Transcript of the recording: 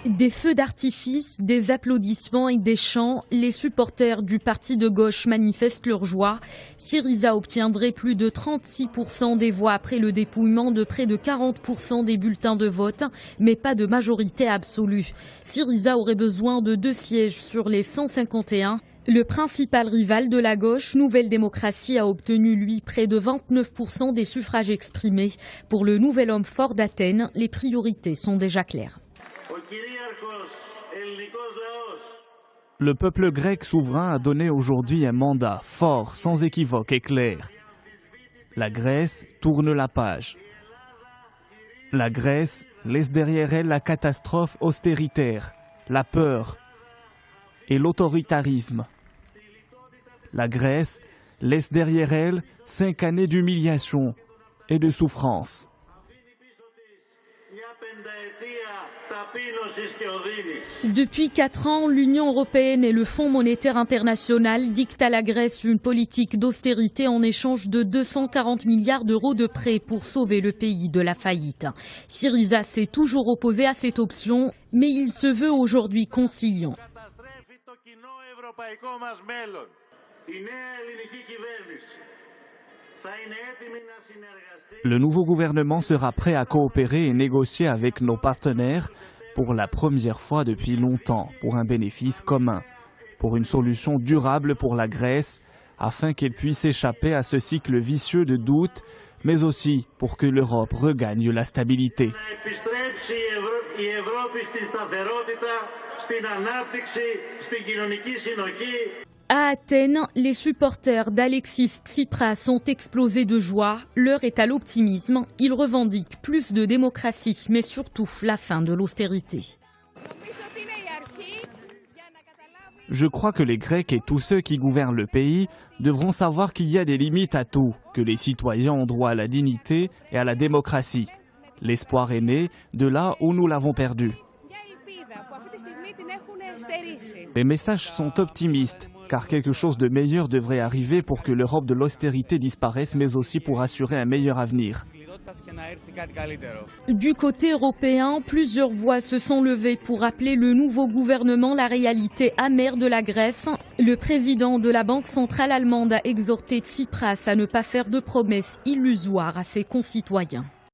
Des feux d'artifice, des applaudissements et des chants, les supporters du parti de gauche manifestent leur joie. Syriza obtiendrait plus de 36% des voix après le dépouillement de près de 40% des bulletins de vote, mais pas de majorité absolue. Syriza aurait besoin de 2 sièges sur les 151. Le principal rival de la gauche, Nouvelle Démocratie, a obtenu, lui, près de 29% des suffrages exprimés. Pour le nouvel homme fort d'Athènes, les priorités sont déjà claires. Le peuple grec souverain a donné aujourd'hui un mandat fort, sans équivoque et clair. La Grèce tourne la page. La Grèce laisse derrière elle la catastrophe austéritaire, la peur et l'autoritarisme. La Grèce laisse derrière elle 5 années d'humiliation et de souffrance. Depuis 4 ans, l'Union européenne et le Fonds monétaire international dictent à la Grèce une politique d'austérité en échange de 240 milliards d'euros de prêts pour sauver le pays de la faillite. Syriza s'est toujours opposé à cette option, mais il se veut aujourd'hui conciliant. Le nouveau gouvernement sera prêt à coopérer et négocier avec nos partenaires pour la première fois depuis longtemps, pour un bénéfice commun, pour une solution durable pour la Grèce, afin qu'elle puisse échapper à ce cycle vicieux de doute, mais aussi pour que l'Europe regagne la stabilité. À Athènes, les supporters d'Alexis Tsipras ont explosé de joie. L'heure est à l'optimisme. Ils revendiquent plus de démocratie, mais surtout la fin de l'austérité. Je crois que les Grecs et tous ceux qui gouvernent le pays devront savoir qu'il y a des limites à tout, que les citoyens ont droit à la dignité et à la démocratie. L'espoir est né de là où nous l'avons perdu. Les messages sont optimistes, car quelque chose de meilleur devrait arriver pour que l'Europe de l'austérité disparaisse, mais aussi pour assurer un meilleur avenir. Du côté européen, plusieurs voix se sont levées pour rappeler le nouveau gouvernement la réalité amère de la Grèce. Le président de la Banque centrale allemande a exhorté Tsipras à ne pas faire de promesses illusoires à ses concitoyens.